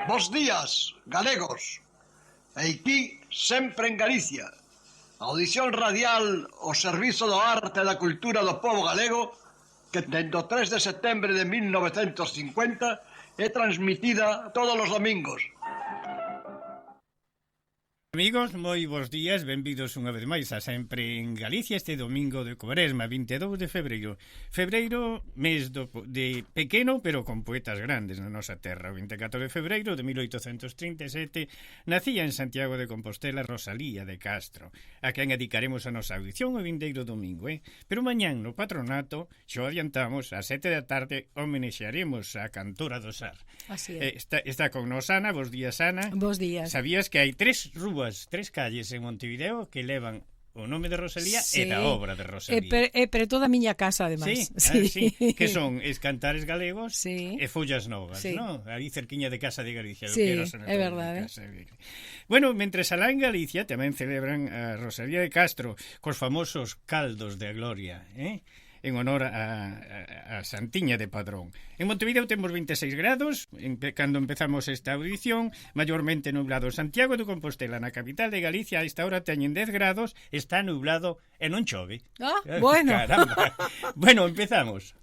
Bos días, galegos. Aquí, sempre en Galicia. Audición radial ao servizo do arte e da cultura do povo galego que dende o 3 de setembro de 1950 é transmitida todos os domingos. Amigos, moi bons días, benvidos unha vez máis a Sempre en Galicia este domingo de Cuaresma, 22 de febreiro. Febreiro, mes de pequeno, pero con poetas grandes na nosa terra. O 24 de febreiro de 1837 nacía en Santiago de Compostela Rosalía de Castro, a quen dedicaremos a nosa audición o vindeiro domingo, Pero mañán no patronato, xo adiantamos, a 7 da tarde homenexearemos a cantora do Sar. Así é. Está con nos Ana, bos días Ana. Bos días. Sabías que hai tres calles en Montevideo que levan o nome de Rosalía sí. E da obra de Rosalía. Pero toda a miña casa, ademais. Sí, que son Cantares Galegos sí. E Follas Novas, sí. ¿no? Aí cerquiña de Casa de Galicia. Sí, é verdade. Bueno, mentres alá en Galicia tamén celebran a Rosalía de Castro cos famosos caldos de Gloria, en honor a Santiña de Padrón. En Montevideo temos 26 grados, cando empezamos esta audición, maiormente nublado. Santiago de Compostela, na capital de Galicia, a esta hora teñen 10 grados, está nublado e non chove. Bueno. Caramba. Bueno, empezamos.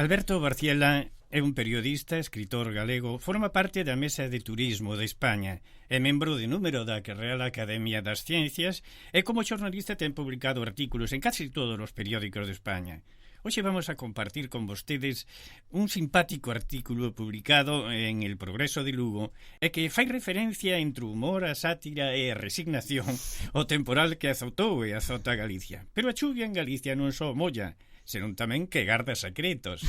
Alberto Barciela é un periodista, escritor galego, forma parte da Mesa de Turismo de España, é membro de número da Real Academia das Ciencias e como xornalista ten publicado artículos en casi todos os periódicos de España. Hoxe vamos a compartir con vostedes un simpático artículo publicado en El Progreso de Lugo e que fai referencia entre o humor, a sátira e a resignación ao temporal que azotou e azota Galicia. Pero a chuvia en Galicia non só molla, senón tamén que garda secretos,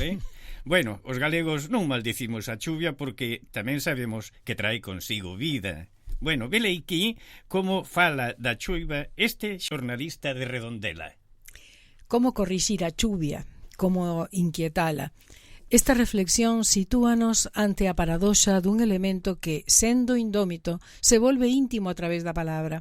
Bueno, os galegos non maldicimos a chuvia porque tamén sabemos que trae consigo vida. Bueno, vele aquí como fala da chuva este xornalista de Redondela. Como corrixir a chuvia, como inquietala. Esta reflexión sitúanos ante a paradoxa dun elemento que, sendo indómito, se volve íntimo a través da palabra.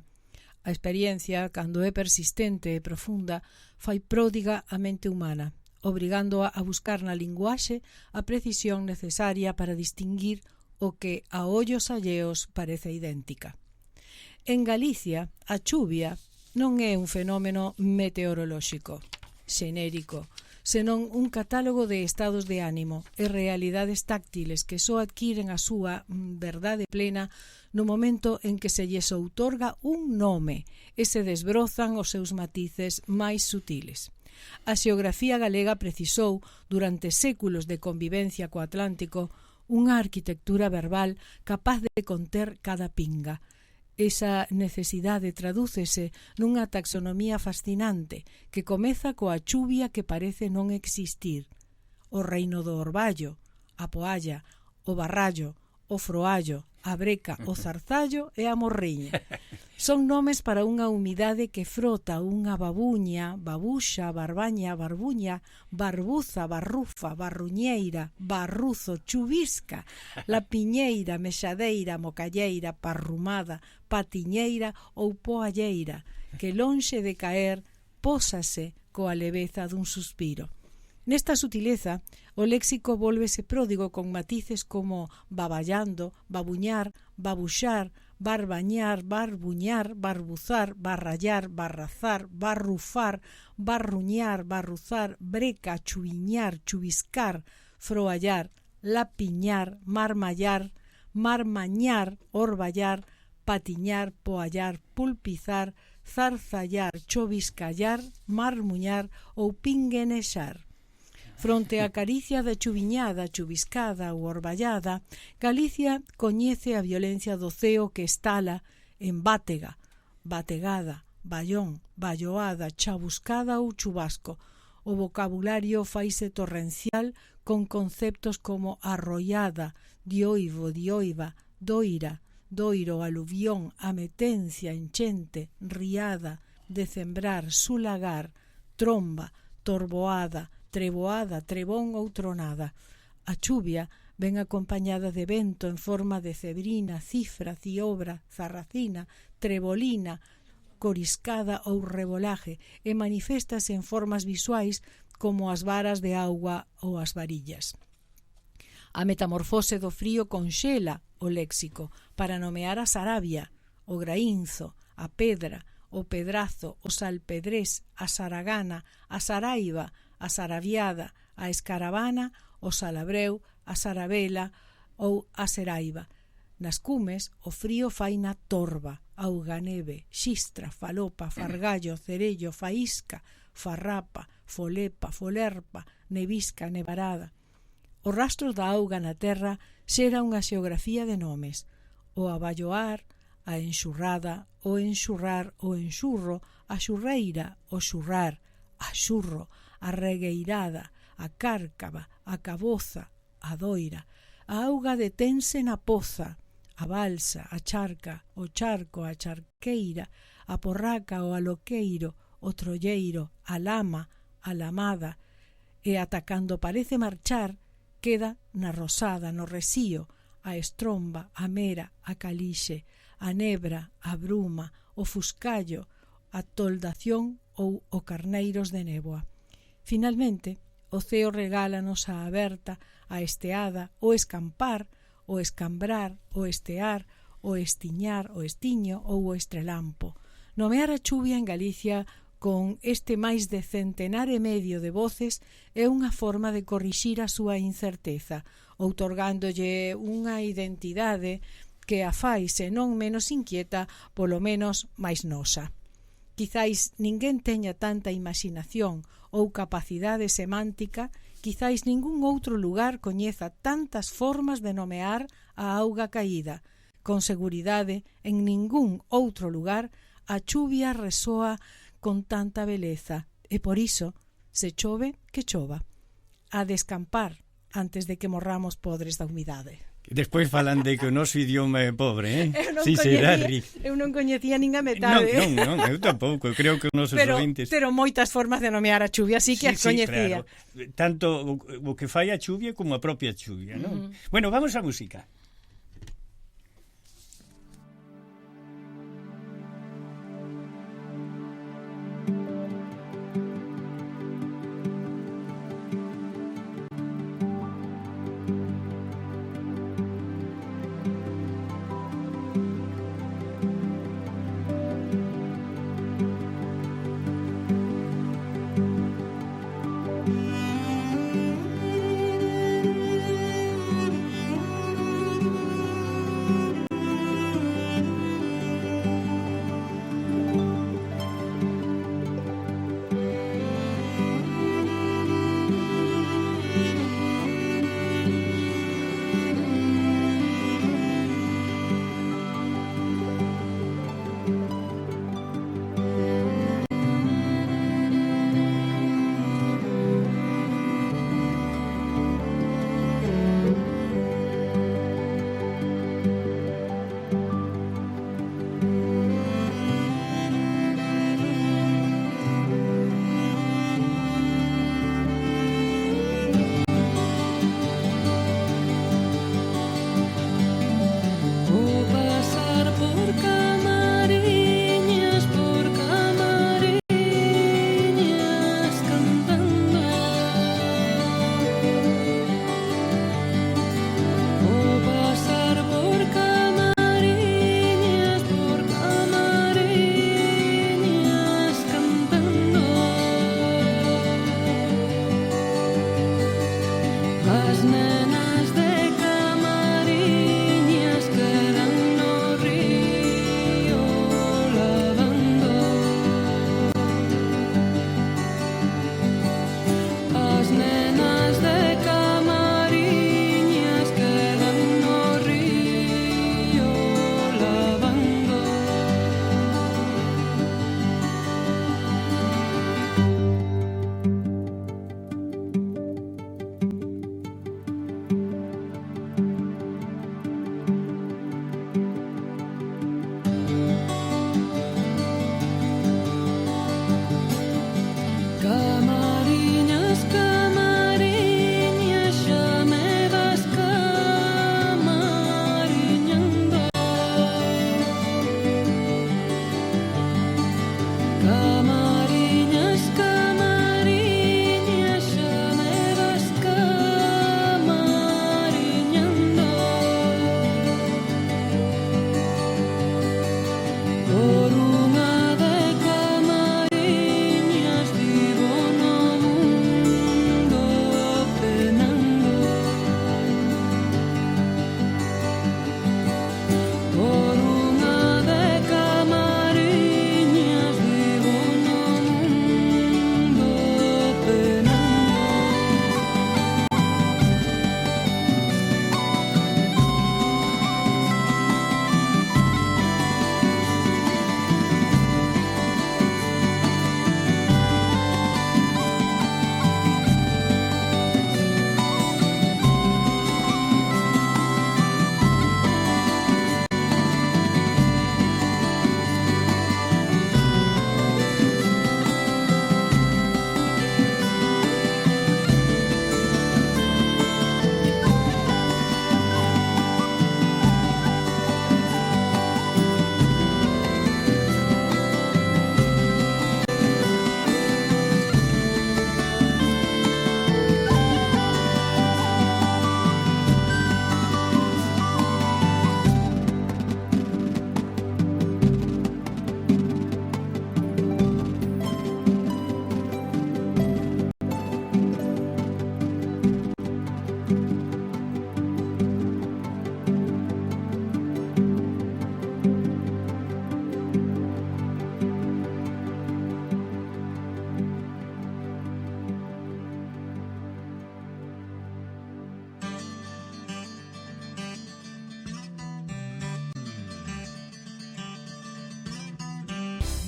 A experiencia, cando é persistente e profunda, fai pródiga a mente humana. obrigándoa a buscar na linguaxe a precisión necesaria para distinguir o que a ollos alleos parece idéntica. En Galicia, a chuvia non é un fenómeno meteorolóxico, xenérico, senón un catálogo de estados de ánimo e realidades táctiles que só adquiren a súa verdade plena no momento en que se lles outorga un nome e se desbrozan os seus matices máis sutiles. A xeografía galega precisou, durante séculos de convivencia co Atlántico, unha arquitectura verbal capaz de conter cada pinga. Esa necesidade tradúcese nunha taxonomía fascinante que comeza coa chuvia que parece non existir, o reino do orballo, a poalla, o barrallo, o froallo, a breca, o zarzallo e a morriña. Son nomes para unha humidade que frota unha babuña, babuxa, barbaña, barbuña, barbuza, barrufa, barruñeira, barruzo, chuvisca, la piñeira, mexadeira, mocalleira, parrumada, patiñeira ou poalleira, que lonxe de caer, pósase coa leveza dun suspiro. Nesta sutileza, o léxico vólvese pródigo con matices como baballando, babuñar, babuxar, barbañar, barbuñar, barbuzar, barrallar, barrazar, barrufar, barruñar, barruzar, breca, chuviñar, chuviscar, froallar, lapiñar, marmallar, marmañar, orballar, patiñar, poallar, pulpizar, zarzallar, choviscallar, marmuñar ou pinguenexar. Fronte á caricia da chuviñada, chuviscada ou orballada, Galicia coñece a violencia do ceo que estala en bátega, bategada, ballón, balloada, chabuscada ou chubasco. O vocabulario faise torrencial con conceptos como arrollada, dioivo, dioiva, doira, doiro, aluvión, ametencia, enchente, riada, decembrar, sulagar, tromba, torboada, treboada, trebón ou tronada. A chuvia ven acompañada de vento en forma de cebrina, cifra, ciobra, zarracina, trebolina, coriscada ou rebolaje e maniféstase en formas visuais como as varas de auga ou as varillas. A metamorfose do frío conxela o léxico para nomear a sarabia, o graínzo, a pedra, o pedrazo, o salpedrés, a saragana, a saraiva, a sarabiada, a escaravana, o salabreu, a sarabela ou a seraiva. Nas cumes, o frío faina torba, auganeve, xistra, falopa, fargallo, cerello, faísca, farrapa, folepa, folerpa, nevisca, nevarada. O rastro da auga na terra xera unha xeografía de nomes. O aballoar, a enxurrada, o enxurrar, o enxurro, a xurreira, o xurrar, a xurro, a regueirada, a cárcava, a caboza, a doira. A auga detense na poza, a balsa, a charca, o charco, a charqueira, a porraca, o aloqueiro, o trolleiro, a lama, a lamada, e ata cando parece marchar, queda na rosada, no resío, a estromba, a mera, a calixe, a nebra, a bruma, o fuscallo, a toldación ou o carneiros de néboa. Finalmente, o ceo regálanos a aberta, a esteada, o escampar, o escambrar, o estear, o estiñar, o estiño ou o estrelampo. Nomear a chuvia en Galicia con este máis de centenar e medio de voces é unha forma de corrixir a súa incerteza, outorgándolle unha identidade que a fai, se non menos inquieta, polo menos máis nosa. Quizáis ninguén teña tanta imaxinación ou capacidade semántica, quizáis ningún outro lugar coñeza tantas formas de nomear a auga caída. Con seguridade, en ningún outro lugar a chuvia resoa con tanta beleza, e por iso, se chove, que chova. A descampar antes de que morramos podres da humidade. Despois falan de que o noso idioma é pobre, Si será rico. Eu non coñecía nin a metade. Non, eu tampouco. Creo que os nosos ouvintes... Pero moitas formas de nomear a chuvia, así que as coñecía. Claro. Tanto o que fai a chuvia como a propia chuvia, non? Bueno, vamos á música.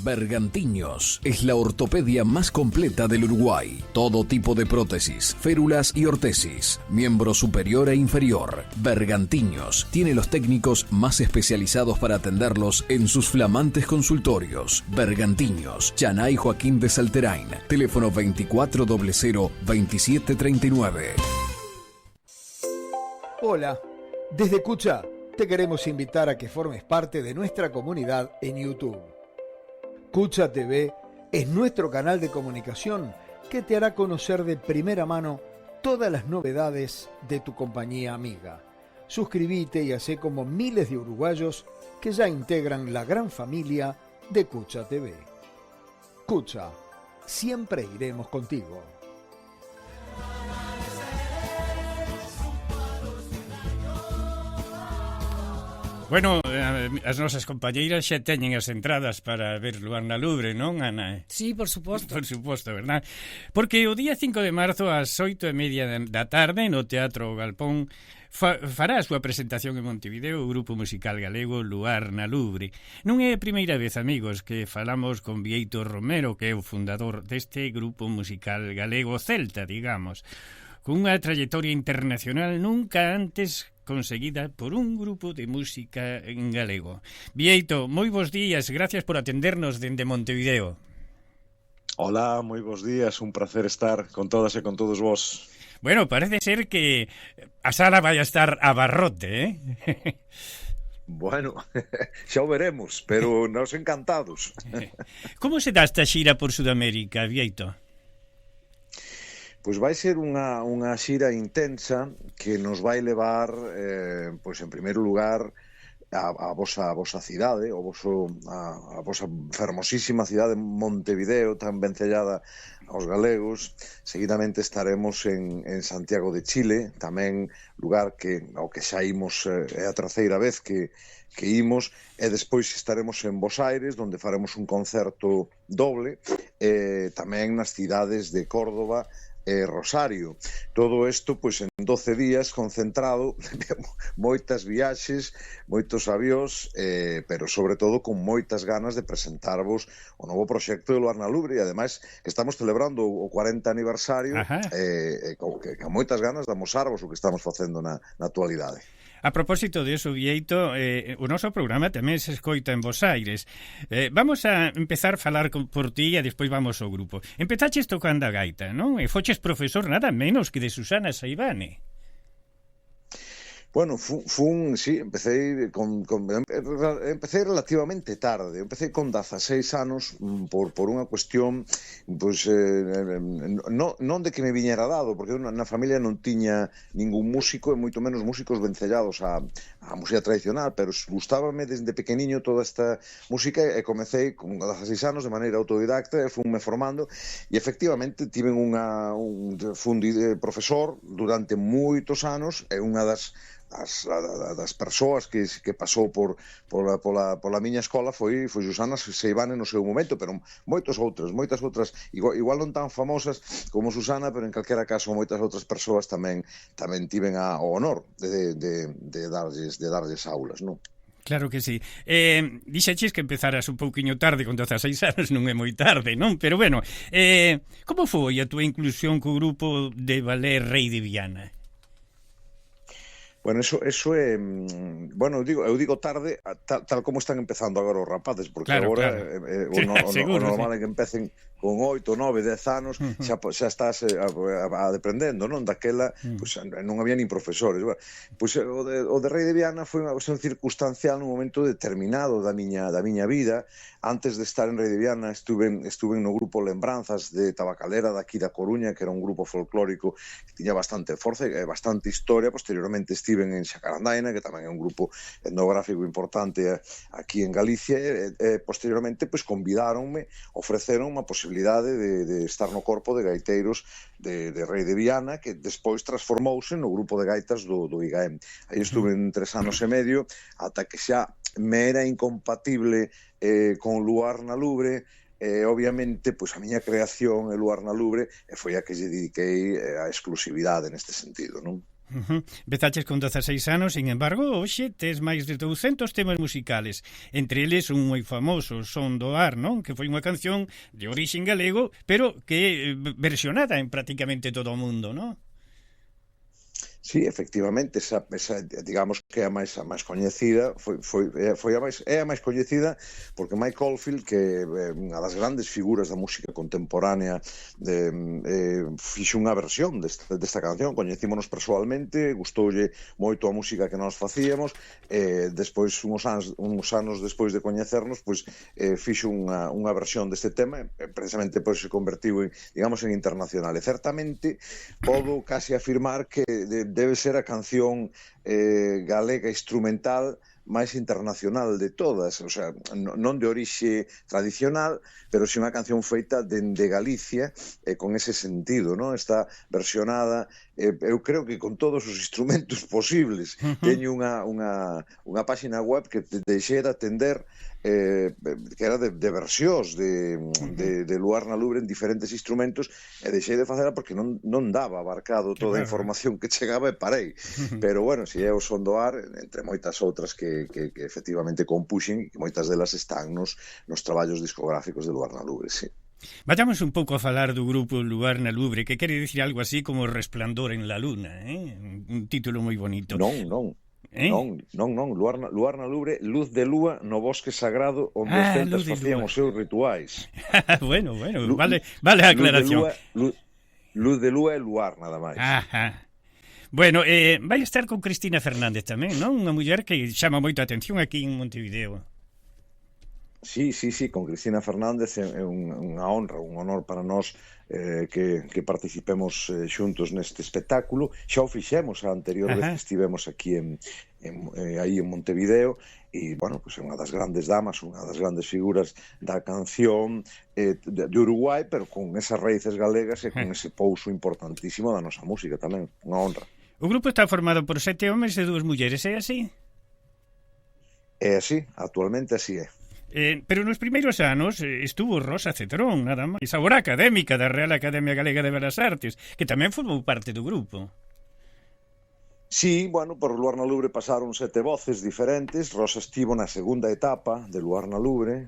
Bergantiños es la ortopedia más completa del Uruguay. Todo tipo de prótesis, férulas y ortesis, miembro superior e inferior. Bergantiños tiene los técnicos más especializados para atenderlos en sus flamantes consultorios. Bergantiños, Chanay Joaquín de Salterain, teléfono 2400-2739. Hola, desde Cucha te queremos invitar a que formes parte de nuestra comunidad en YouTube. Cucha TV es nuestro canal de comunicación que te hará conocer de primera mano todas las novedades de tu compañía amiga. Suscríbete y hacé como miles de uruguayos que ya integran la gran familia de Cucha TV. Cucha, siempre iremos contigo. Bueno, as nosas compañeiras xa teñen as entradas para ver Luar na Lubre, non, Ana? Sí, por suposto. Por suposto, verdad? Porque o día 5 de marzo ás 8:30 da tarde no Teatro Galpón fará a súa presentación en Montevideo o grupo musical galego Luar na Lubre. Non é a primeira vez, amigos, que falamos con Bieito Romero, que é o fundador deste grupo musical galego celta, digamos, con unha trayectoria internacional nunca antes conseguida por un grupo de música en galego. Bieito, moi bons días, gracias por atendernos dende Montevideo. Hola, moi bons días, un placer estar con todas e con todos vos. Bueno, parece ser que a sala vai a estar a barrote, Bueno, xa o veremos, pero nos encantados. Como se dá esta xira por Sudamérica, Bieito? Pois vai ser unha xira intensa que nos vai levar, pois en primeiro lugar, a vosa cidade, a vosa fermosísima cidade Montevideo, tan vencellada aos galegos. Seguidamente estaremos en Santiago de Chile, tamén lugar ao que xa imos, é a terceira vez que imos, e despois estaremos en Bos Aires, onde faremos un concerto doble, tamén nas cidades de Córdoba Rosario. Todo isto pois en 12 días concentrado, moitas viaxes, moitos avións, pero sobre todo con moitas ganas de presentarvos o novo proxecto de Luar na Lubre, e ademais que estamos celebrando o 40 aniversario, con moitas ganas de amosarvos o que estamos facendo na actualidade. A propósito de eso, Bieito, o noso programa tamén se escoita en Bos Aires. Vamos a empezar a falar por ti e despois vamos ao grupo. Empezaches tocando a gaita, non? E foches profesor nada menos que de Susana Saibane. Bueno, sí, empecé relativamente tarde. Empecé con 16 anos por unha cuestión, pois, non de que me viñera dado, porque na familia non tiña ningún músico, e moito menos músicos vencellados a música tradicional, pero gustábame desde pequeniño toda esta música, e comecei con 16 anos de maneira autodidacta, e funme formando, e efectivamente tiven un profesor durante moitos anos, e unha das persoas que pasou pola miña escola foi Susana Seivane no seu momento, pero moitas outras igual non tan famosas como Susana, pero en calquera caso moitas outras persoas tamén tiven o honor de darlles aulas, non? Claro que sí. Dixeches que empezaras un pouquiño tarde, con 16 anos non é moi tarde, non? Pero bueno, como foi a túa inclusión co grupo de ballet Rei de Viana? Bueno, eso é... Bueno, eu digo tarde, tal como están empezando agora os rapaces, porque agora o normal é que empecen con 8, 9, 10 anos, xa estás aprendendo, non? Daquela, pois, non había nin profesores. Pois o de Rei de Viana foi unha cuestión circunstancial nun momento determinado da miña vida. Antes de estar en Rei de Viana estuve no grupo Lembranzas de Tabacalera daqui da Coruña, que era un grupo folclórico que tiña bastante forza e bastante historia. Posteriormente estiven en Xacarandaina, que tamén é un grupo etnográfico importante aquí en Galicia, e posteriormente pois convidáronme, ofreceron unha posibilidade de estar no corpo de gaiteiros de Rei de Viana, que despois transformouse no grupo de gaitas do IGAEM. Aí estuve 3 anos e medio, ata que xa me era incompatible con Luar na Lubre, obviamente, pois a miña creación é Luar na Lubre, e foi a que lle dediquei a exclusividade neste sentido, non? Empezaches con 16 anos, sin embargo, hoxe tes máis de 200 temas musicales. Entre eles un moi famoso, Son do Ar, non? Que foi unha canción de orixen galego, pero que versionada en prácticamente todo o mundo, non? Sí, efectivamente, esa digamos que é a máis coñecida, é a máis coñecida porque Mike Oldfield, que é unha das grandes figuras da música contemporánea, fixo unha versión desta canción, coñecímonos persoalmente, gustoulle moito a música que nós facíamos, despois, uns anos despois de coñecernos, pois fixo unha versión deste tema, precisamente pois se convertiu en, digamos, en internacional, e certamente podo casi afirmar que debe ser a canción galega instrumental máis internacional de todas, o sea, non de orixe tradicional, pero si unha canción feita dende Galicia, con ese sentido, non? Está versionada, eu creo que con todos os instrumentos posibles. Teño unha páxina web que deixei de atender, que era de versións de Luar na Lubre en diferentes instrumentos, e deixei de facela porque non daba abarcado toda a información que chegaba e parei. Pero bueno, si é o Son do Ar, entre moitas outras que efectivamente compuxen, e moitas delas están nos traballos discográficos de Luar na Lubre, sí. Vayamos un pouco a falar do grupo Luar na Lubre, que quere dicir algo así como Resplandor en la Luna, un título moi bonito. Non, Luar na Lubre, luz de lúa no bosque sagrado onde os celtas facían os seus rituais. Bueno, vale a aclaración. Luz de lúa e luar, nada máis. Bueno, vai estar con Cristina Fernández tamén, non? Unha muller que chama moito a atención aquí en Montevideo. Sí, con Cristina Fernández é unha honra, un honor para nós que participemos xuntos neste espectáculo. Xa o fixemos a anterior vez que estivemos aquí aí en Montevideo, e, bueno, pues é unha das grandes damas, unha das grandes figuras da canción de Uruguai, pero con esas raíces galegas e con ese pouso importantísimo da nosa música tamén, unha honra. O grupo está formado por 7 homes e 2 mulleres, é así? É así, actualmente así é. Pero nos primeiros anos estuvo Rosa Cetrón, nada máis, agora académica da Real Academia Galega de Belas Artes, que tamén formou parte do grupo. Sí, bueno, por Luar na Lubre pasaron 7 voces diferentes. Rosa estivo na segunda etapa de Luar na Lubre,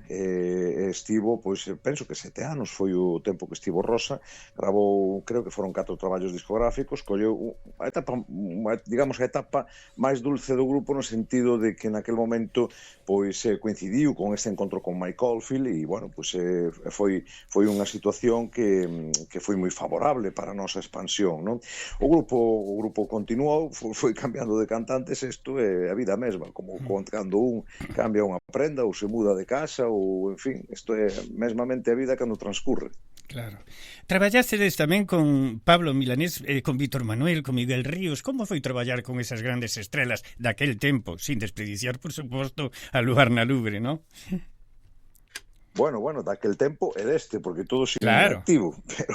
estivo, pois, penso que 7 anos foi o tempo que estivo Rosa. Gravou, creo que foron 4 traballos discográficos, colleu a etapa, digamos, a etapa máis dulce do grupo, no sentido de que naquel momento pois coincidiu con este encontro con Mike Oldfield, e, bueno, pois foi unha situación que foi moi favorable para a nosa expansión, non? O grupo continuou, foi cambiando de cantantes, isto é a vida mesma, como cando un cambia unha prenda ou se muda de casa, ou, en fin, isto é mesmamente a vida cando transcurre. Claro. Traballastedes tamén con Pablo Milanés, con Víctor Manuel, con Miguel Ríos. Como foi traballar con esas grandes estrelas daquel tempo, sin desperdiciar, por suposto, a Luar na Lubre, non? Bueno, daquel tempo é deste, porque todo sigue activo, pero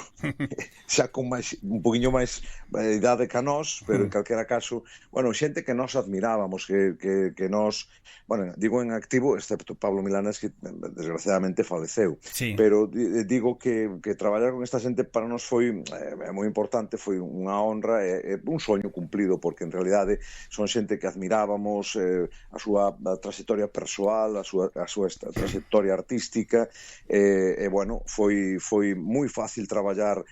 xa con un poquinho máis idade que a nós, pero en calquera caso, bueno, xente que nós admirábamos, que nós, bueno, digo en activo, excepto Pablo Milanés, que desgraciadamente faleceu, sí. Pero digo que traballar con esta xente para nós foi moi importante, foi unha honra, un soño cumplido, porque en realidade son xente que admirábamos, a súa trayectoria persoal, a súa trayectoria artística, e bueno, foi moi fácil traballar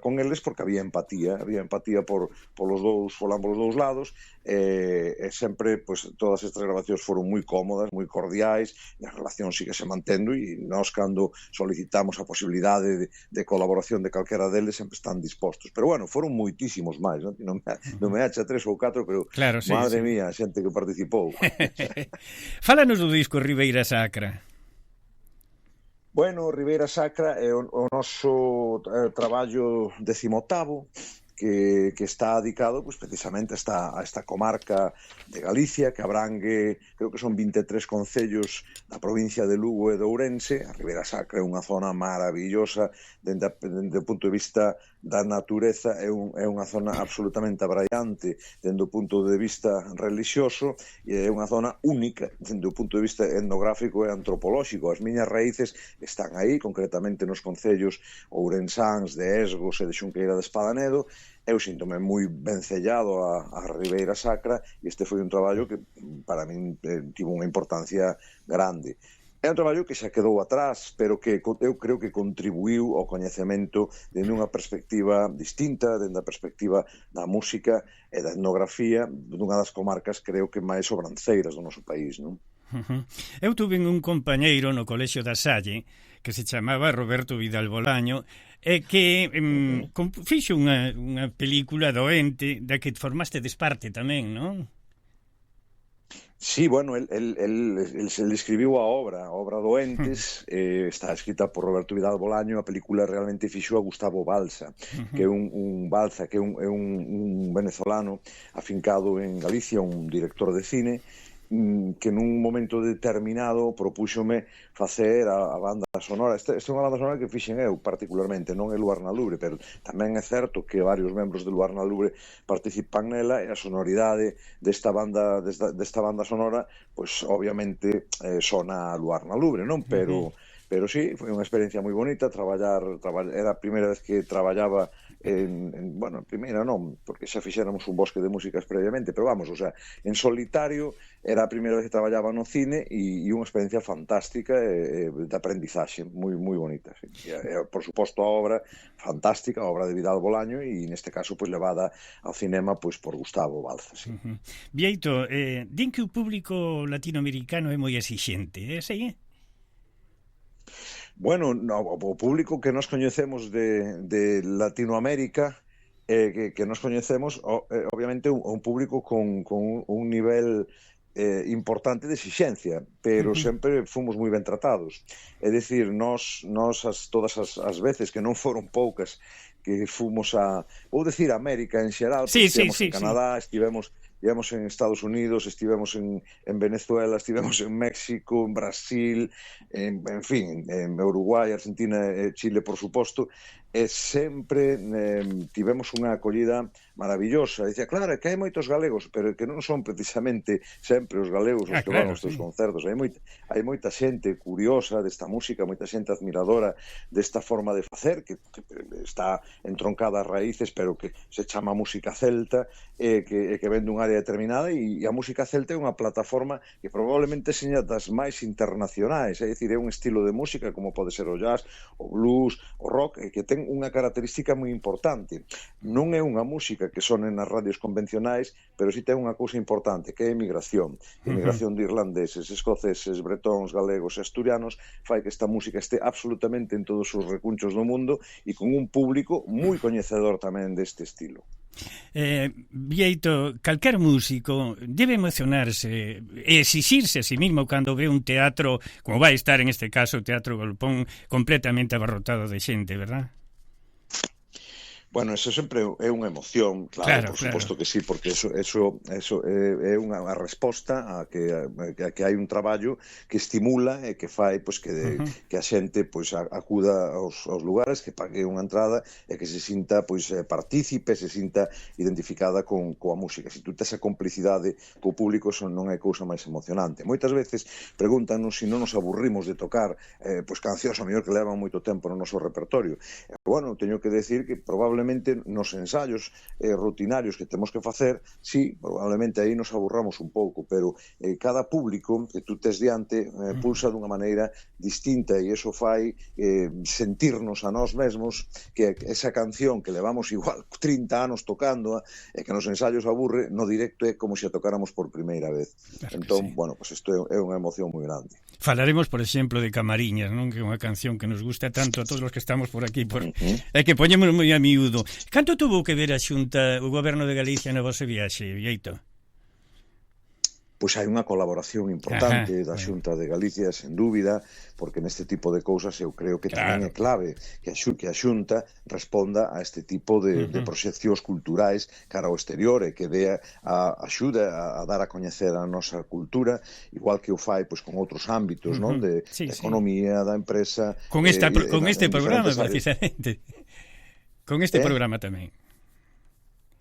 con eles porque había empatía polos dous lados, e sempre, pois, todas estas grabacións foron moi cómodas, moi cordiais, e a relación sigue se mantendo, e nós, cando solicitamos a posibilidade de colaboración de calquera deles, sempre están dispostos. Pero bueno, foron moitísimos máis, non me acha 3 ou 4, pero claro, sí, madre mía, a xente que participou. Fálanos do disco Ribeira Sacra. Bueno, Ribeira Sacra é o noso traballo 18º, que está dedicado, pues, precisamente a esta comarca de Galicia, que abrangue, creo que son 23 concellos da provincia de Lugo e de Ourense. A Ribeira Sacra é unha zona maravillosa dende o punto de vista da natureza, é unha zona absolutamente abraiante dende o punto de vista religioso, e é unha zona única dende o punto de vista etnográfico e antropolóxico. As miñas raíces están aí, concretamente nos concellos ourensáns de Esgos e de Xunqueira de Espadanedo, eu síntome moi vencellado a Ribeira Sacra e este foi un traballo que para min tivo unha importancia grande. É un traballo que xa quedou atrás, pero que eu creo que contribuiu ao coñecemento dende unha perspectiva distinta, dende a perspectiva da música e da etnografía dunha das comarcas, creo que máis sobranceiras do noso país, non? Eu tuve un compañeiro no Colexio da Salle que se chamaba Roberto Vidal Bolaño e que fixo unha película doente da que formaste parte tamén, non? Sí, bueno, el escribiu a obra Doentes, está escrita por Roberto Vidal Bolaño, a película realmente fixo a Gustavo Balsa, que é un Balsa, que é un venezolano afincado en Galicia, un director de cine, que nun momento determinado propúxome facer a banda sonora. Esta é unha banda sonora que fixen eu particularmente, non é Luar na Lubre, pero tamén é certo que varios membros de Luar na Lubre participan nela e a sonoridade desta banda sonora, pois obviamente sona a Luar na Lubre, non? Pero sí, foi unha experiencia moi bonita traballar, era a primeira vez que traballaba bueno, a primeira non, porque xa fixéramos un bosque de músicas previamente, pero vamos, o sea, en solitario era a primeira vez que traballaba no cine e unha experiencia fantástica de aprendizaxe, moi bonita, sí. E, por suposto, a obra fantástica, a obra de Vidal Bolaño e neste caso pois levada ao cinema pois por Gustavo Balsa, sí. Bieito, din que o público latinoamericano é moi exixente, é así, Bueno, o público que nos coñecemos de Latinoamérica, que nos coñecemos, obviamente, un público con un nivel importante de exixencia, pero sempre fomos moi ben tratados. É dicir, nós todas as veces, que non foron poucas, que fomos vou decir, a América en xeral, estivemos en Canadá, estivemos en Estados Unidos, estivemos en Venezuela, estivemos en México, en Brasil, en fin, en Uruguai, Argentina e Chile, por suposto, e sempre tivemos unha acollida maravillosa. Dicía, claro, que hai moitos galegos, pero que non son precisamente sempre os galegos os que van aos teus concertos. Hai moita xente curiosa desta música, moita xente admiradora desta forma de facer, que está entroncada ás raíces, pero que se chama música celta, que ven dun área determinada, e a música celta é unha plataforma que probablemente seña das máis internacionais, é dicir, é un estilo de música como pode ser o jazz, o blues, o rock, que ten unha característica moi importante. Non é unha música que sonen nas radios convencionais, pero si ten unha cousa importante, que é a emigración. A emigración de irlandeses, escoceses, bretóns, galegos e asturianos fai que esta música este absolutamente en todos os recunchos do mundo e con un público moi coñecedor tamén deste estilo. Bieito, calquer músico debe emocionarse e exixirse a sí mismo cando ve un teatro, como vai estar en este caso o Teatro Golpón, completamente abarrotado de xente, verdad? Bueno, eso sempre é unha emoción, claro, por suposto que sí, porque eso é unha resposta a que hai un traballo que estimula e que fai pois que a xente pois acuda aos lugares, que pague unha entrada e que se sinta pois partícipe, se sinta identificada coa música. Se tú tes a complicidade co público, eso non é cousa máis emocionante. Moitas veces pregúntanos se non nos aburrimos de tocar pois cancións a mellor que levan moito tempo no noso repertorio. Bueno, teño que decir que probablemente nos ensaios rutinarios que temos que facer, sí, probablemente aí nos aburramos un pouco, pero cada público que tú tes diante pulsa dunha maneira distinta e iso fai sentirnos a nós mesmos que esa canción que levamos igual 30 anos tocándoa e que nos ensaios aburre, no directo é como se a tocáramos por primeira vez. Claro, entón, sí. Bueno, pues isto é unha emoción moi grande. Falaremos, por exemplo, de Camariñas, non? Que é unha canción que nos gusta tanto a todos os que estamos por aquí, e que poñemos moi a miúdo. Canto tuvo que ver a Xunta, o Goberno de Galicia na vosa viaxe, Bieito? Pois hai unha colaboración importante da Xunta de Galicia, sen dúbida, porque neste tipo de cousas eu creo que tamén é clave que a Xunta responda a este tipo de proxeccións culturais cara ao exterior e que dé axuda a dar a coñecer a nosa cultura, igual que o fai pois con outros ámbitos, non, de economía, da empresa. Con este programa, precisamente. Con este programa tamén.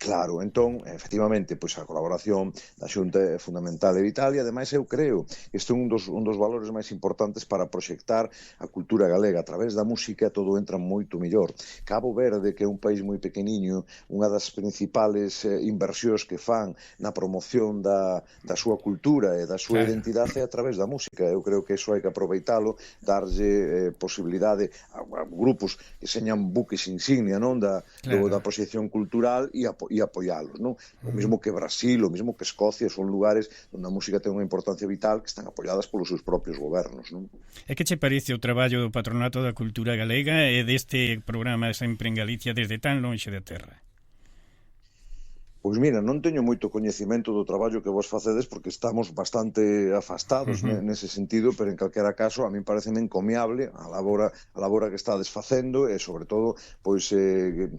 Claro, entón, efectivamente, pois a colaboración da Xunta é fundamental e vital, e ademais eu creo que este é un dos valores máis importantes para proxectar a cultura galega. A través da música todo entra moito mellor. Cabo Verde, que é un país moi pequeniño, unha das principales inversións que fan na promoción da súa cultura e da súa identidade é a través da música. Eu creo que iso hai que aproveitalo, darlle posibilidade a grupos que señan buques insignia, non, da proxección cultural e apoiálos, non? O mesmo que Brasil, o mesmo que Escocia, son lugares onde a música ten unha importancia vital que están apoiadas polos seus propios gobernos, non? E que che parece o traballo do Patronato da Cultura Galega e deste programa Sempre en Galicia desde tan lonxe da terra? Pois mira, non teño moito coñecemento do traballo que vos facedes porque estamos bastante afastados nese sentido, pero en calquera caso a mí pareceme encomiable a labora que estades facendo e sobre todo pois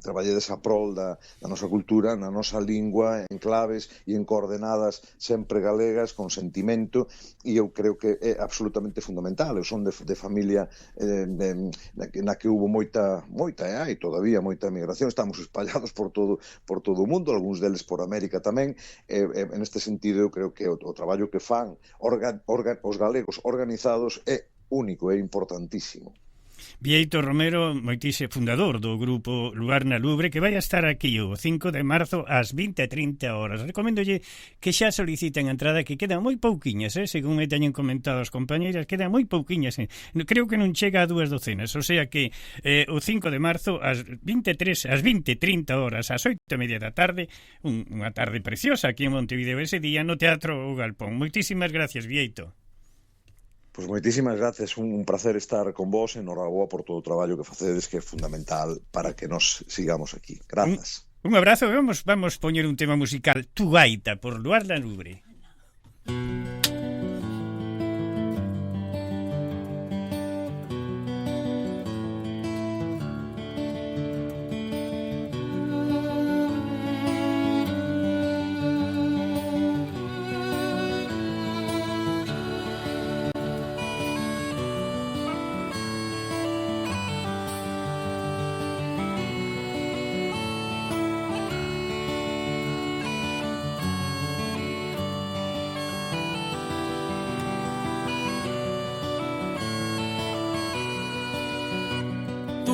traballedes a prol da nosa cultura, na nosa lingua, en claves e en coordenadas sempre galegas, con sentimento, e eu creo que é absolutamente fundamental. Eu son de familia na que hubo moita e hai todavía moita migración, estamos espallados por todo o mundo, algúns deles por América tamén, en este sentido eu creo que o traballo que fan os galegos organizados é único, é importantísimo. Vieito Romero, moitixe fundador do grupo Lugar na Lubre, que vai a estar aquí o 5 de marzo ás 20:30 horas. Recoméndolle que xa soliciten a entrada, que quedan moi pouquiñas, según me teñen comentado as compañeiras, quedan moi pouquiñas. Creo que non chega a 2 docenas, o sea que o 5 de marzo ás 20:30 horas, ás 8:30 da tarde, unha tarde preciosa aquí en Montevideo ese día no Teatro O Galpón. Moitísimas gracias, Vieito. Pois moitísimas gracias, un placer estar con vos, enhoraboa por todo o traballo que facedes, que é fundamental para que nos sigamos aquí. Grazas. Un abrazo, vamos poñer un tema musical, Tu Gaita, por Lugar na Lubre.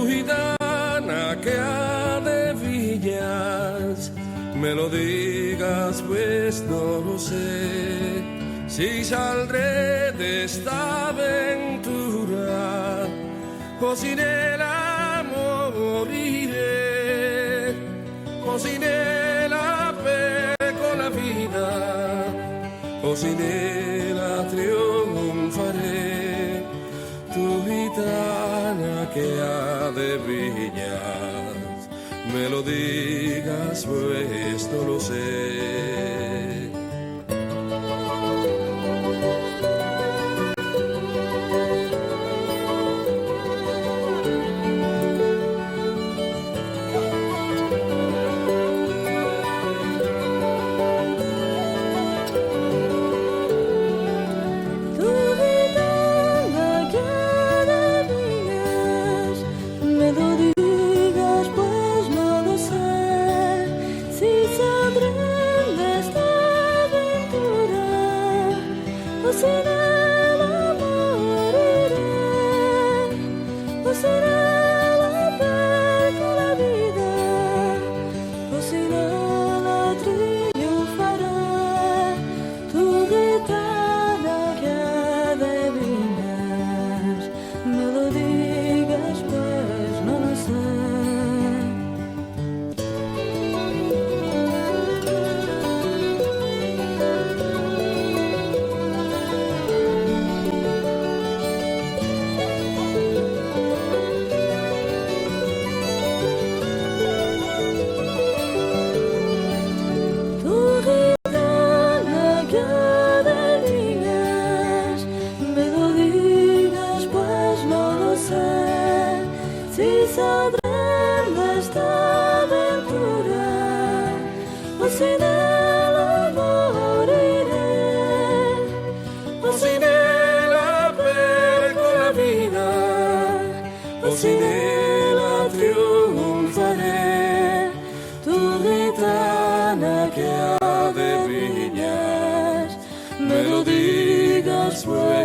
Gitana que adivinas, me lo digas pues no lo sé, si saldré de esta aventura o sin el amor moriré, o sin el apego la vida, o sin él triunfaré. Tu gitana que adivinas, me lo digas pues no lo sé.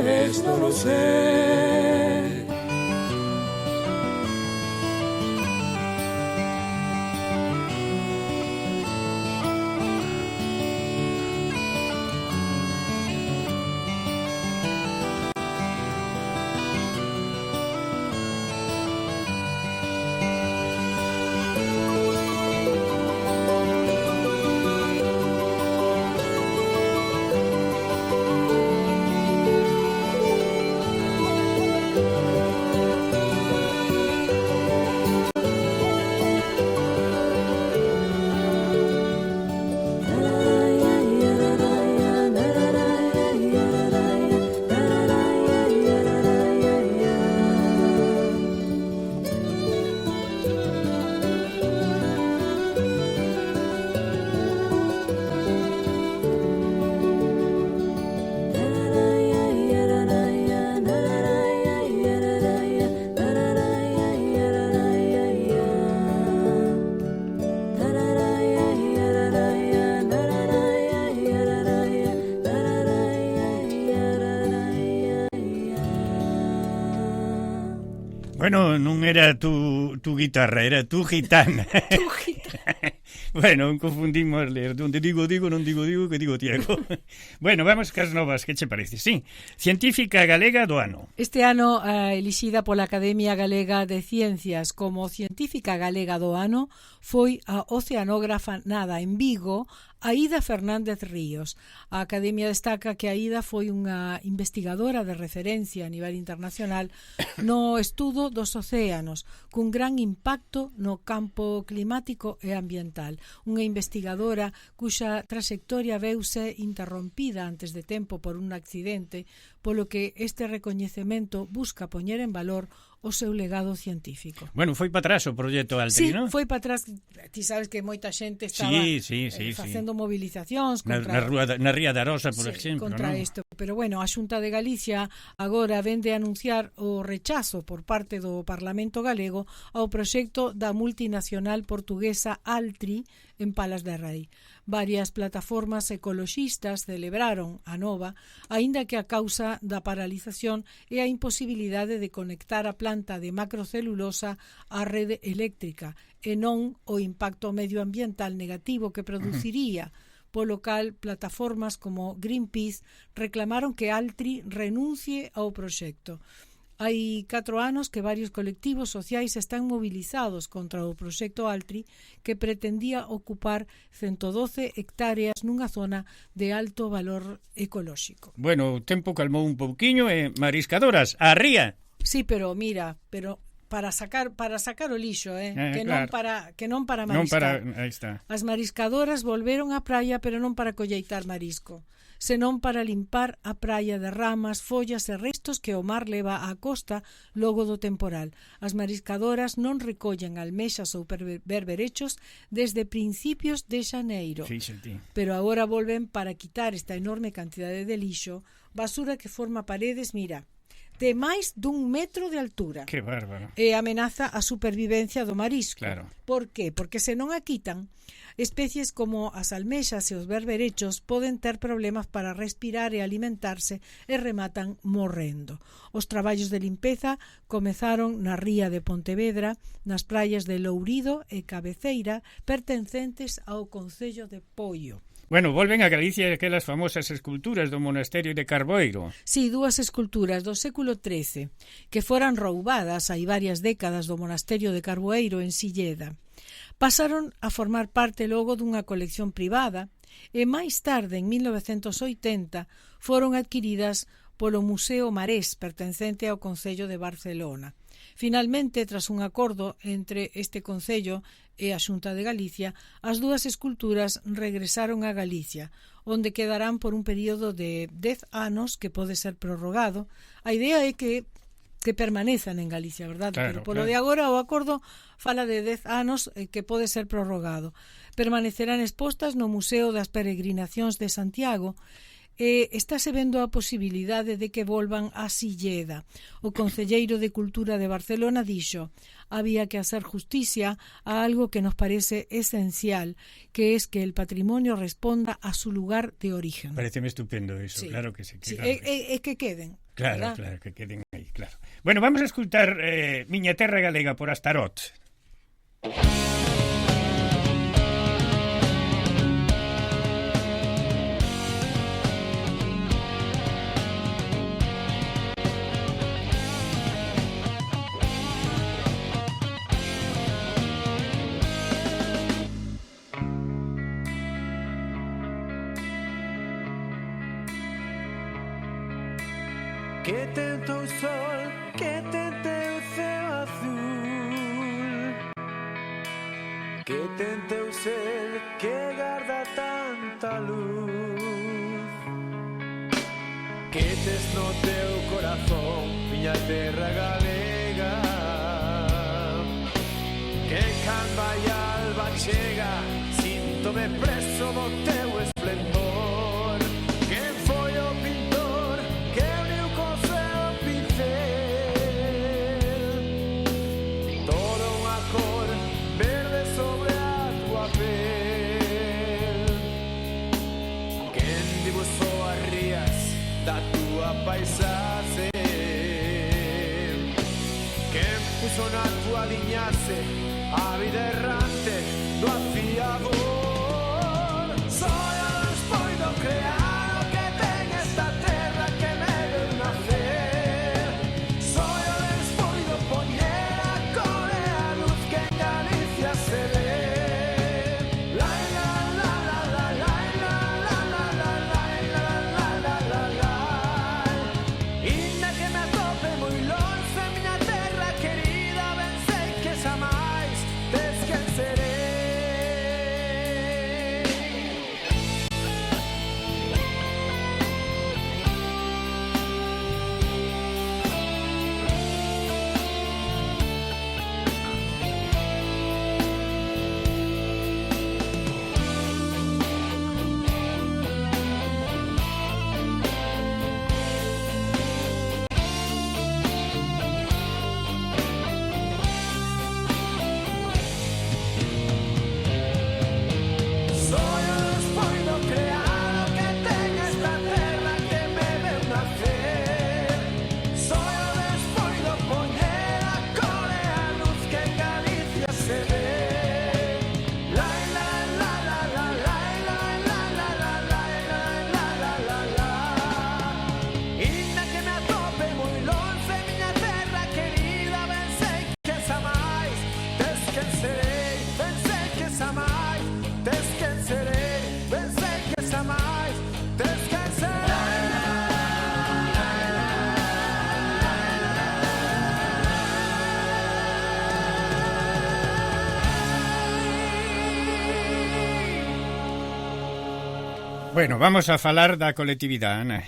pues no lo sé. Bueno, non era tu guitarra, era tu gitana. Tu gitana. Bueno, confundimos ler. Donde digo, non digo, que digo Tiago. Bueno, vamos cas novas, que che parece? Sí, científica galega do ano. Este ano, elixida pola Academia Galega de Ciencias como científica galega do ano, foi a oceanógrafa nada en Vigo, Aida Fernández Ríos. A Academia destaca que Aida foi unha investigadora de referencia a nivel internacional no estudo dos océanos, cun gran impacto no campo climático e ambiental. Unha investigadora cuxa traxectoria veuse interrompida antes de tempo por un accidente, polo que este recoñecemento busca poñer en valor o seu legado científico. Bueno, foi para atrás o proxecto Altri, non? Sí, foi para atrás. Ti sabes que moita xente estaba facendo movilizacións contra na Ría da Arosa, por exemplo, contra non? isto. Pero bueno, a Xunta de Galicia agora vende a anunciar o rechazo por parte do Parlamento galego ao proxecto da multinacional portuguesa Altri en Palas de Rei. Varias plataformas ecoloxistas celebraron a nova, aínda que a causa da paralización é a imposibilidade de conectar a planta de macrocelulosa á rede eléctrica e non o impacto medioambiental negativo que produciría. Polo cal, plataformas como Greenpeace reclamaron que Altri renuncie ao proxecto. Hai 4 anos que varios colectivos sociais están movilizados contra o proxecto Altri, que pretendía ocupar 112 hectáreas nunha zona de alto valor ecolóxico. Bueno, o tempo calmou un pouquiño e mariscadoras, a ría. Sí, pero mira, para sacar o lixo, que claro. non para mariscar. Aí está. As mariscadoras volveron á praia, pero non para colleitar marisco, senón para limpar a praia de ramas, follas e restos que o mar leva á costa logo do temporal. As mariscadoras non recollen almexas ou berberechos desde principios de xaneiro. Fíxate. Pero agora volven para quitar esta enorme cantidade de lixo, basura que forma paredes, mira, de máis dun metro de altura. Que bárbaro. E amenaza a supervivencia do marisco. Claro. Por qué? Porque se non a quitan, especies como as almexas e os berberechos poden ter problemas para respirar e alimentarse e rematan morrendo. Os traballos de limpeza comezaron na ría de Pontevedra, nas praias de Lourido e Cabeceira, pertencentes ao concello de Poio. Bueno, volven a Galicia aquelas famosas esculturas do monasterio de Carboeiro. Sí, 2 esculturas do século XIII que foran roubadas hai varias décadas do monasterio de Carboeiro en Silleda. Pasaron a formar parte logo dunha colección privada e máis tarde, en 1980, foron adquiridas polo Museo Marés, pertencente ao Concello de Barcelona. Finalmente, tras un acordo entre este Concello e a Xunta de Galicia, as 2 esculturas regresaron a Galicia, onde quedarán por un período de 10 anos que pode ser prorrogado. A idea é que permanezan en Galicia, verdad? Claro, pero polo de agora o acordo fala de 10 anos que pode ser prorrogado. Permanecerán expostas no Museo das Peregrinacións de Santiago estáse vendo a posibilidade de que volvan a Silleda. O concelleiro de Cultura de Barcelona dixo: había que hacer justicia a algo que nos parece esencial, que es que el patrimonio responda a su lugar de origen. Pareceme estupendo eso, sí. Claro que sí. Sí, claro que queden. Claro, ¿verdad? Claro, que queden aí, claro. Bueno, vamos a escutar Miña Terra Galega por Astaroth. Que tento o sol, que tente o ceo azul, que tente o ser que garda tanta luz, que tes no teu corazón, miña terra galega, que cando hai alba chega, síntome preso do teu esplendor. Quen foi o pintor que uniu co ceo pincel, toda unha cor verde sobre a tua pel. Quen dibujou as rías da tua paisaxe, quen puso na tua liñaxe a vida errante do afiador. Soy o despoido crear o que ten esta terra que me deu nacer. Soy o despoido poñer a cor e a luz que en Galicia se ve. La la la la la la la la la la la la la la la. Inda que me atope moi longe miña terra querida, ben sei que xa máis tes quen serei. Soy o despoido crear o que ten esta terra que me deu nacer. Soy o despoido poñer a cor e a luz que en Galicia se ve. La la la la la la la la la la la la la la la. Inda que me atope moi longe miña terra querida, ben sei que xa máis tes quen serei, ben sei que xa máis tes quen serei, ben sei que xa máis tes quen Bueno, vamos a falar da colectividade, Ana.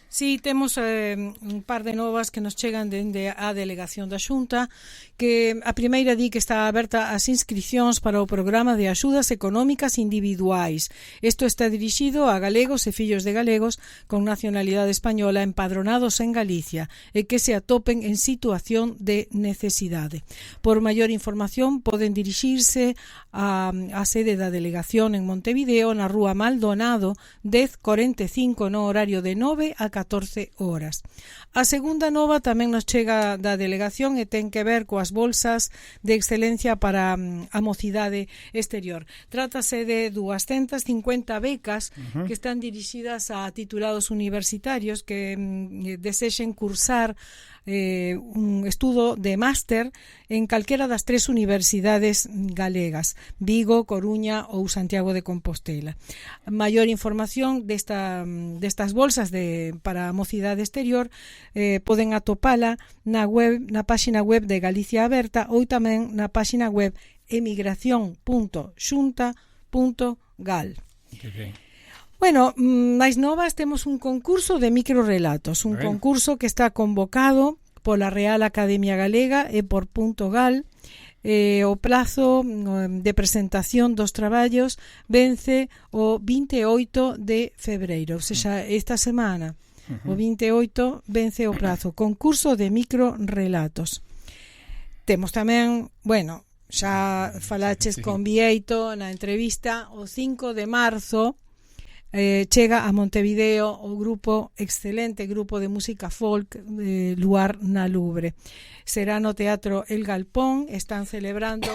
Sí, temos un par de novas que nos chegan dende a delegación da Xunta, que a primeira di que está aberta as inscricións para o programa de axudas económicas individuais. Isto está dirixido a galegos e fillos de galegos con nacionalidade española empadronados en Galicia e que se atopen en situación de necesidade. Por maior información poden dirixirse a sede da delegación en Montevideo, na Rúa Maldonado 1045, no horario de 9 a 14 horas. A segunda nova tamén nos chega da delegación e ten que ver coas bolsas de excelencia para a mocidade exterior. Trátase de 250 becas que están dirixidas a titulados universitarios que desexen cursar un estudo de máster en calquera das 3 universidades galegas, Vigo, Coruña ou Santiago de Compostela. Maior información destas bolsas para a mocidade exterior poden atopala na páxina web de Galicia Aberta ou tamén na páxina web emigración.xunta.gal. Bueno, máis novas, temos un concurso de microrelatos, un concurso que está convocado pola Real Academia Galega e por .gal, o prazo de presentación dos traballos vence o 28 de febreiro, ou seja, esta semana. O 28 vence o prazo. Concurso de microrelatos. Temos tamén, bueno, xa falaches con Vieito na entrevista, o 5 de marzo chega a Montevideo o excelente grupo de música folk Luar na Lubre. Será no Teatro El Galpón, están celebrando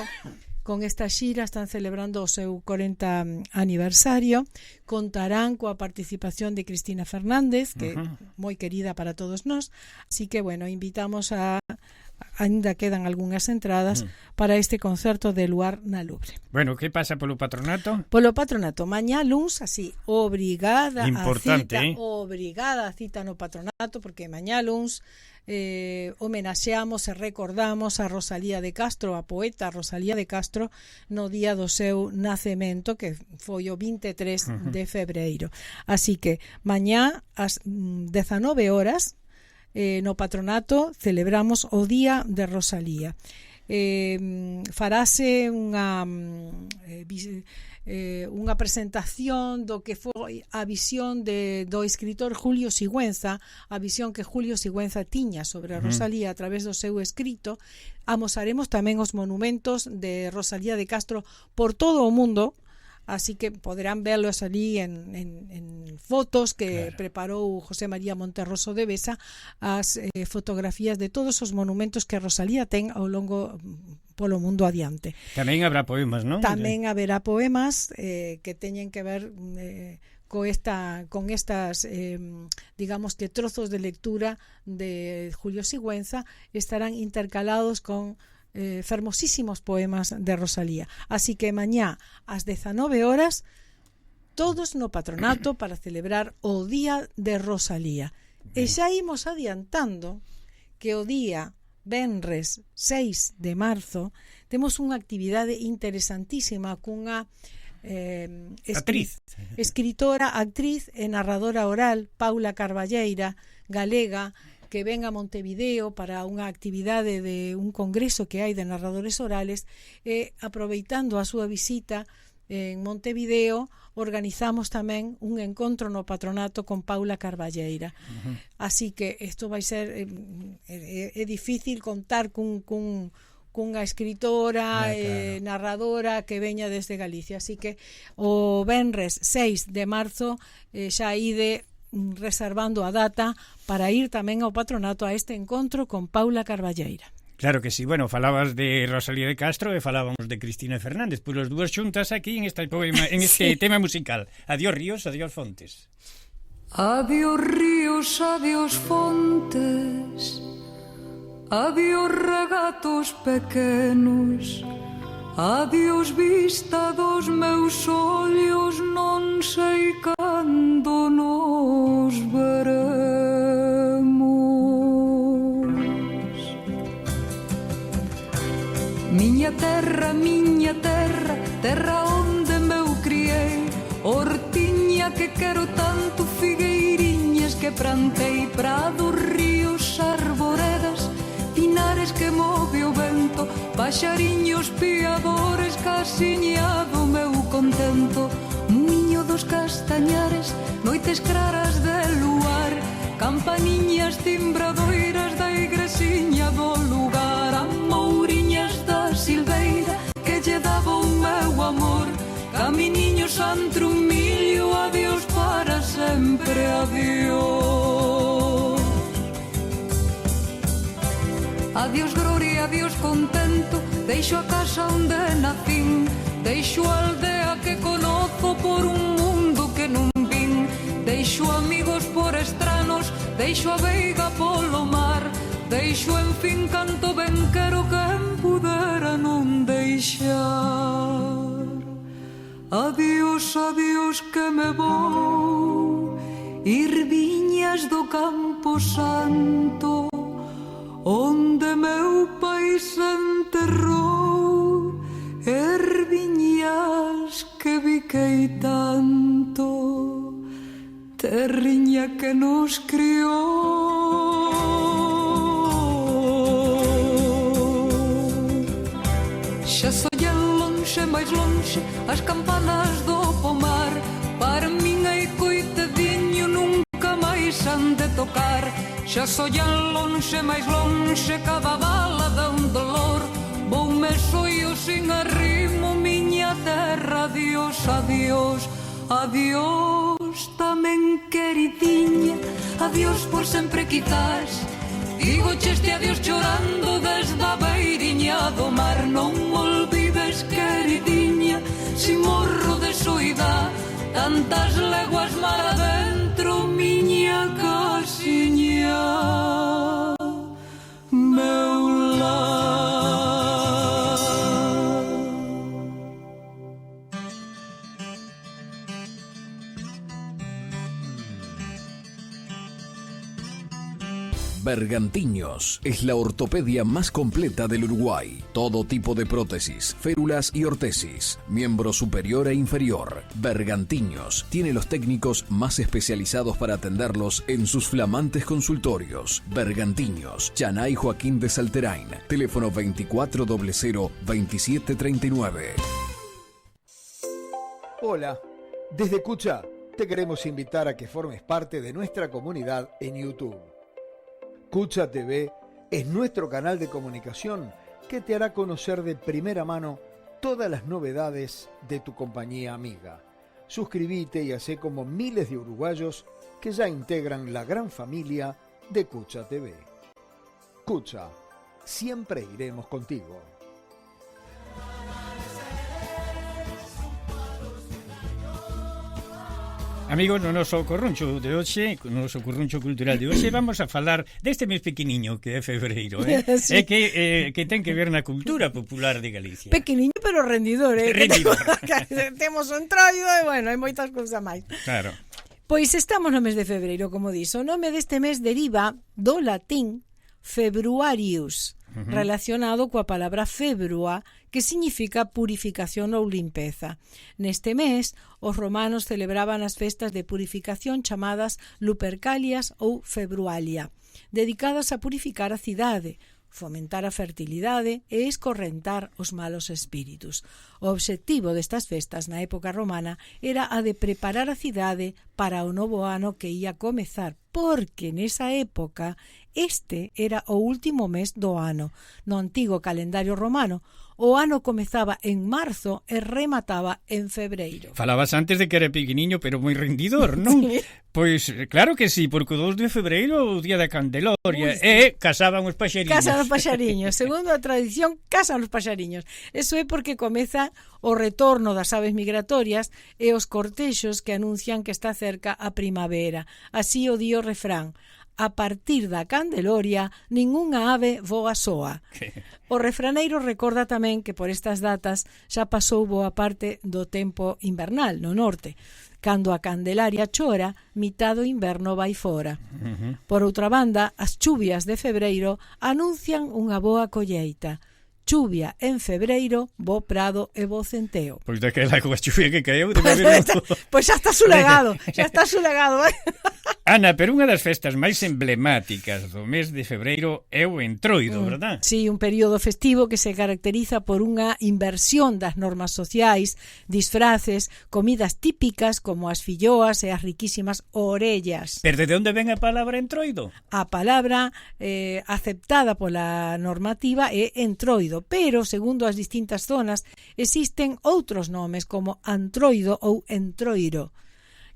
con esta xira, están celebrando o seu 40 aniversario, contarán coa participación de Cristina Fernández, que moi querida para todos nós, así que, bueno, invitamos ainda quedan algunhas entradas para este concerto de Luar na Lubre. Bueno, que pasa polo patronato? Polo patronato, mañá luns, así, obrigada importante, a cita no patronato, porque mañá luns homenaxeamos e recordamos a Rosalía de Castro, a poeta Rosalía de Castro, no día do seu nacemento, que foi o 23 de febreiro. Así que mañá ás 19 horas no patronato celebramos o Día de Rosalía. Farase unha presentación do que foi a visión do escritor Julio Sigüenza, a visión que Julio Sigüenza tiña sobre a Rosalía a través do seu escrito. Amosaremos tamén os monumentos de Rosalía de Castro por todo o mundo, así que poderán verlos allí en fotos que preparou José María Monterroso de Besa, as fotografías de todos os monumentos que Rosalía ten ao longo polo mundo adiante. Tamén habrá poemas, non? Tamén haberá poemas que teñen que ver con estas digamos que trozos de lectura de Julio Sigüenza, estarán intercalados con fermosísimos poemas de Rosalía. Así que mañá ás 19 horas todos no patronato para celebrar o Día de Rosalía. E xa imos adiantando que o día venres 6 de marzo temos unha actividade interesantísima cunha escritora, actriz e narradora oral, Paula Carballeira, galega, que ven a Montevideo para unha actividade de un congreso que hai de narradores orales, e aproveitando a súa visita en Montevideo organizamos tamén un encontro no patronato con Paula Carballeira. Así que isto vai ser é difícil contar cunha escritora narradora que veña desde Galicia, así que o venres 6 de marzo xa ide reservando a data para ir tamén ao patronato a este encontro con Paula Carballeira. Claro que sí, bueno, falabas de Rosalía de Castro e falábamos de Cristina Fernández, pois as dúas xuntas aquí en este poema, en este tema musical. Adiós ríos, adiós fontes. Adiós ríos, adiós fontes, adiós regatos pequenos, adiós vista dos meus ollos, non sei cando nos veremos. Miña terra, terra onde me criei, hortiña que quero tanto, figueiriñas que plantei, prados, ríos, arboredas, pinares que move o vento, paxariños piadores, casiñado meu contento, muiño dos castañares, noites claras de luar, campaniñas timbradoiras da igresiña do lugar, amouriñas da silveira que lle daba o meu amor, caminiños antrumillo, adiós para sempre, adiós. Adiós gloria, adiós contento, deixo a casa onde nacín, deixo a aldea que conozo por un mundo que non vin, deixo amigos por estranos, deixo a veiga polo mar, deixo en fin canto ben quero quen pudera non deixar. Adiós, adiós que me vou, ir viñas do Campo Santo, onde meu pai se enterrou, erviñas que biquei tanto, terriña que nos criou. xa sollan lonxe, máis lonxe, as campanas do pomar. Para min hai coitadiño nunca máis han de tocar. Xa sollan lonxe, máis lonxe, cada bala dá un dolor. Voume soio sin arrimo, miña terra, adiós, adiós, adiós tamén queridinha, adiós por sempre quizás. Digo este adiós chorando desde a beiriña do mar. Non me olvides queridinha, si morro de soidade, tantas leguas mar adentro, miña casiña, meu lar. Bergantiños es la ortopedia más completa del Uruguay. Todo tipo de prótesis, férulas y ortesis, miembro superior e inferior. Bergantiños tiene los técnicos más especializados para atenderlos en sus flamantes consultorios. Bergantiños, Chanay Joaquín de Salterain, teléfono 2400-2739. Hola, desde Cucha te queremos invitar a que formes parte de nuestra comunidad en YouTube. Cucha TV es nuestro canal de comunicación que te hará conocer de primera mano todas las novedades de tu compañía amiga. Suscríbete y hacé como miles de uruguayos que ya integran la gran familia de Cucha TV. Cucha, siempre iremos contigo. Amigos, no noso corruncho de hoxe, no noso corruncho cultural de hoxe, vamos a falar deste mes pequeniño que é febreiro, Sí. que ten que ver na cultura popular de Galicia. Pequeniño, pero rendidor, Rendidor. Temos un troido e, bueno, hai moitas cousas máis. Claro. Pois estamos no mes de febreiro, como dixo. O nome deste mes deriva do latín februarius, relacionado coa palabra februa, que significa purificación ou limpeza. Neste mes, os romanos celebraban as festas de purificación chamadas Lupercalias ou Februalia, dedicadas a purificar a cidade, fomentar a fertilidade e escorrentar os malos espíritus. O obxectivo destas festas na época romana era a de preparar a cidade para o novo ano que ia comezar, porque nesa época este era o último mes do ano. No antigo calendario romano, o ano comezaba en marzo e remataba en febreiro. Falabas antes de que era pequeniño, pero moi rendidor, non? Sí. Pois claro que sí, porque o 2 de febreiro o día da Candeloria, e casaban os paxariños. Casan os paxariños. Segundo a tradición, casan os paxariños. Eso é porque comeza o retorno das aves migratorias e os cortexos que anuncian que está cerca a primavera. Así o di o refrán: a partir da Candeloria, ningunha ave voa soa. O refraneiro recorda tamén que por estas datas xa pasou boa parte do tempo invernal no norte. Cando a Candelaria chora, mitad do inverno vai fora. Por outra banda, as chuvias de febreiro anuncian unha boa colleita. Chuvia en febreiro, bo prado e bo centeo. Pois daquela coa chuvia que caeu debe haber Pois xa está sulegado, xa está sulegado. Ana, pero unha das festas máis emblemáticas do mes de febreiro é o Entroido, verdad? Sí, un período festivo que se caracteriza por unha inversión das normas sociais, disfraces, comidas típicas como as filloas e as riquísimas orellas. Pero de onde ven a palabra Entroido? A palabra aceptada pola normativa é entroido, pero, segundo as distintas zonas, existen outros nomes como antroido ou entroiro.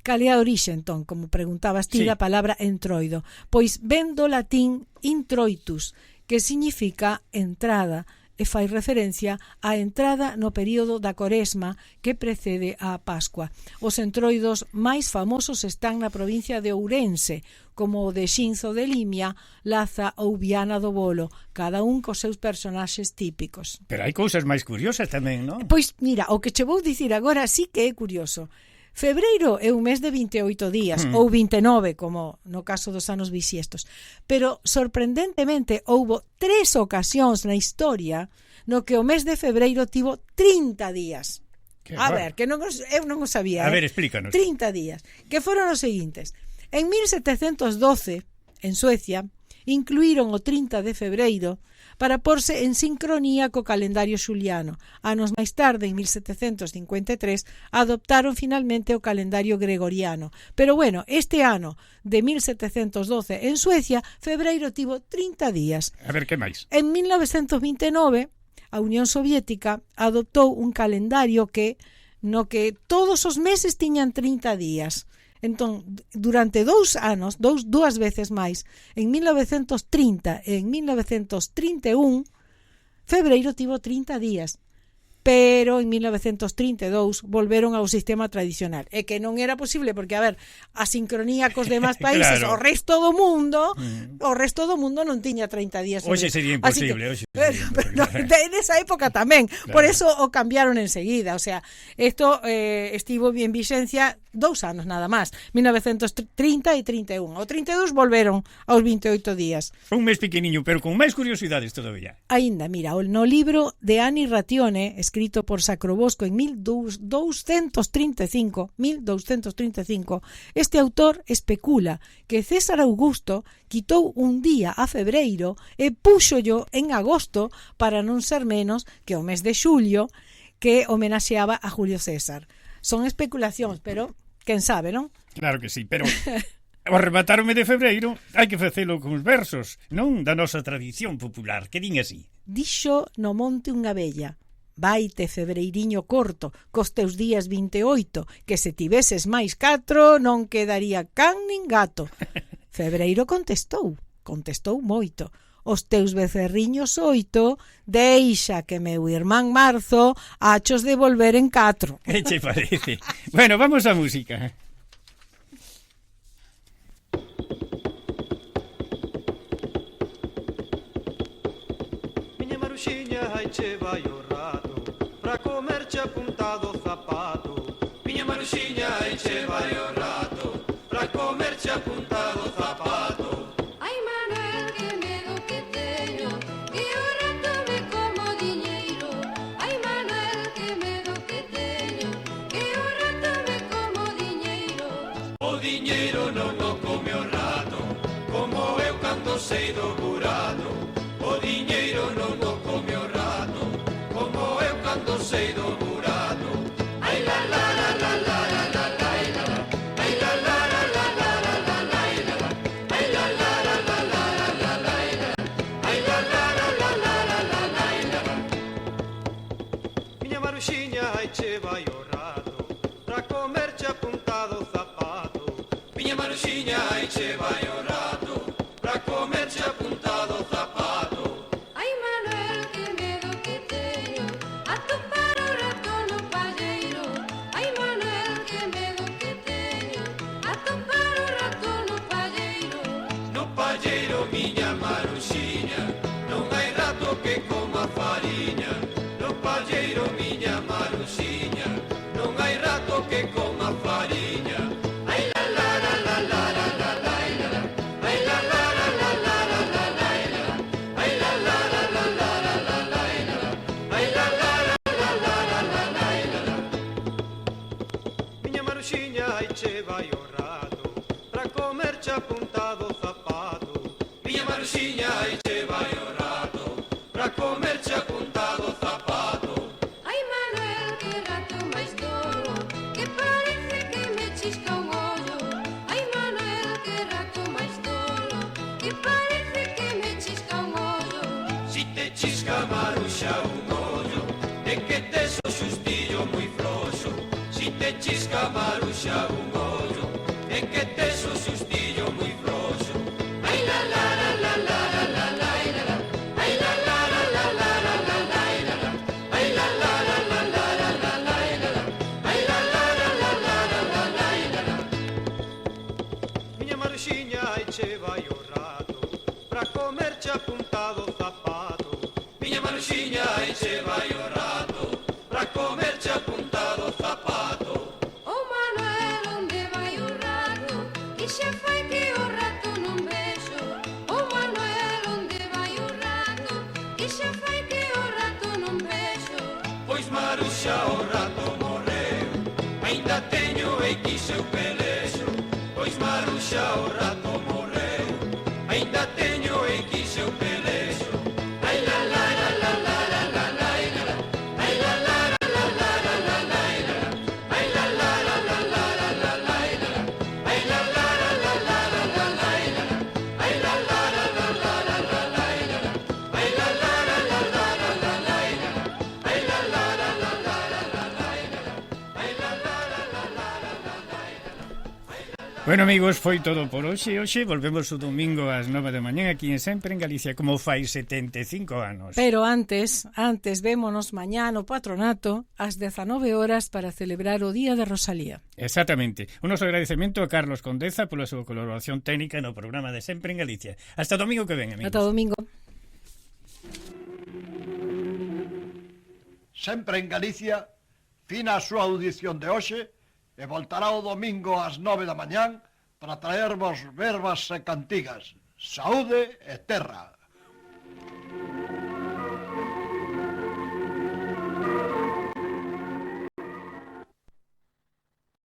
Cal é a orixe, entón, como preguntabas ti, da palabra entroido? Pois ven do latín introitus, que significa entrada, e fai referencia á entrada no período da Coresma que precede á Pascua. Os entroidos máis famosos están na provincia de Ourense, como o de Xinzo de Limia, Laza ou Viana do Bolo, cada un cos seus personaxes típicos. Pero hai cousas máis curiosas tamén, non? Pois mira, o que che vou dicir agora sí que é curioso. Febreiro é un mes de 28 días, ou 29, como no caso dos anos bisiestos. Pero, sorprendentemente, houbo 3 ocasións na historia no que o mes de febreiro tivo 30 días. Ver, que eu non o sabía. A ver, explícanos. 30 días, que foron os seguintes. En 1712, en Suecia, incluíron o 30 de febreiro para porse en sincronía co calendario xuliano. Anos máis tarde, en 1753, adoptaron finalmente o calendario gregoriano. Pero bueno, este ano de 1712 en Suecia, febreiro tivo 30 días. A ver, que máis? En 1929, a Unión Soviética adoptou un calendario no que todos os meses tiñan 30 días. Entón, durante 2 anos, dúas veces máis, en 1930 e en 1931, febreiro tivo 30 días. Pero en 1932 volveron ao sistema tradicional. E que non era posible, porque, a ver, a sincronía cos demás países, claro. o resto do mundo non tiña 30 días. Hoxe sería imposible. Pero en esa época tamén. Claro. Por eso o cambiaron enseguida. O sea, isto estivo en vixencia 2 anos nada máis. 1930 e 31. O 32 volveron aos 28 días. Un mes pequeniño, pero con máis curiosidades todavía. Aínda, mira, no libro de Anni Ratione, escrito por Sacrobosco en 1235, este autor especula que César Augusto quitou un día a febreiro e púxollo en agosto para non ser menos que o mes de xullo, que homenaxeaba a Julio César. Son especulacións, pero quen sabe, non? Claro que sí, pero o arrebatarme de febreiro hai que facelo con os versos, non da nosa tradición popular, que din así. Dixo no monte unha vella: vaite febreiriño corto, cos teus días 28, que se tiveses máis 4 non quedaría can nin gato. Febreiro contestou moito: os teus becerriños 8, deixa que meu irmán Marzo achos de volver en 4. Que che parece? Bueno, vamos á música. Miña Maruxiña, ai che vai o rato, pra comerche apuntado zapato. Miña Maruxiña, ai che vai o rato, pra comerche apuntado zapato. Ai Manuel, que medo que teño, que o rato me como diñeiro. Ai Manuel, que medo que teño, que o rato me como diñeiro. O diñeiro non o come o rato, como eu cando sei do burato. O diñeiro non o come o rato, como eu cando sei do burato. Ai la la la la la la la la la la. Ai la la la la la la la la la la. Ai la la la la la la la la la. Ai la la la la la la la la la. Miña Maruxiña, ai che vai o rato, pra comerche apuntado zapato. Miña Maruxiña, ai che vai o rato, pra comerche apuntado zapato. Ai Manuel, que medo que teño, a topar o rato no palleiro. Ai Manuel, que medo que teño, a topar o rato no palleiro. No palleiro, miña Maruxiña, non hai rato que coma fariña. No palleiro, miña Maruxiña, non hai rato que coma fariña. Ai la la la la la la la la la. Ai la la la la la la la la la. Ai la la la la la la la la la. Ai la la la la la la la la la. Miña Maruxiña, ai che vai o rato, pra comerche apuntado zapato. Miña Maruxiña, ai che vai o rato, pra comerche apuntado zapato. Ai Manuel, que rato máis tolo, que parece que me chisca un ollo. Ai Manuel, que rato máis tolo, que parece que me chisca un ollo. Si te chisca, Maruxa, un ollo, é que tes o xustillo moi frouxo. Si te chisca, Maruxa, un ollo, é que tes o xustillo moi frouxo. Ai la la la la la la la la la. Ai la la la la la la la la la. Ai la la la la la la la la la. Ai la la la la la la la la la. Miña Maruxiña, ai che vai o rato, pra comerche apuntado zapato. Miña Maruxiña, ai che vai o rato, pra comerche apuntado zapato. O Manuel, onde vai o rato, que xa fai que o rato non vexo. O Manuel, onde vai o rato, que xa fai que o rato non vexo. Pois Maruxa, o rato morreu, aínda teño X eu pelexo. Pois Maruxa, o rato morreu, aínda teño X eu pelexo. Ai la Bueno, amigos, foi todo por hoxe. Hoxe volvemos o domingo ás 9 da mañá aquí en Sempre en Galicia, como fai 75 anos. Pero antes vémonos mañá no Patronato ás 19 horas para celebrar o Día de Rosalía. Exactamente. Un noso agradecemento a Carlos Condeza pola súa colaboración técnica no programa de Sempre en Galicia. Hasta o domingo que ven, amigos. Hasta o domingo. Sempre en Galicia, fina a súa audición de hoxe, e voltará o domingo ás 9 da mañán para traervos verbas e cantigas. Saúde e terra.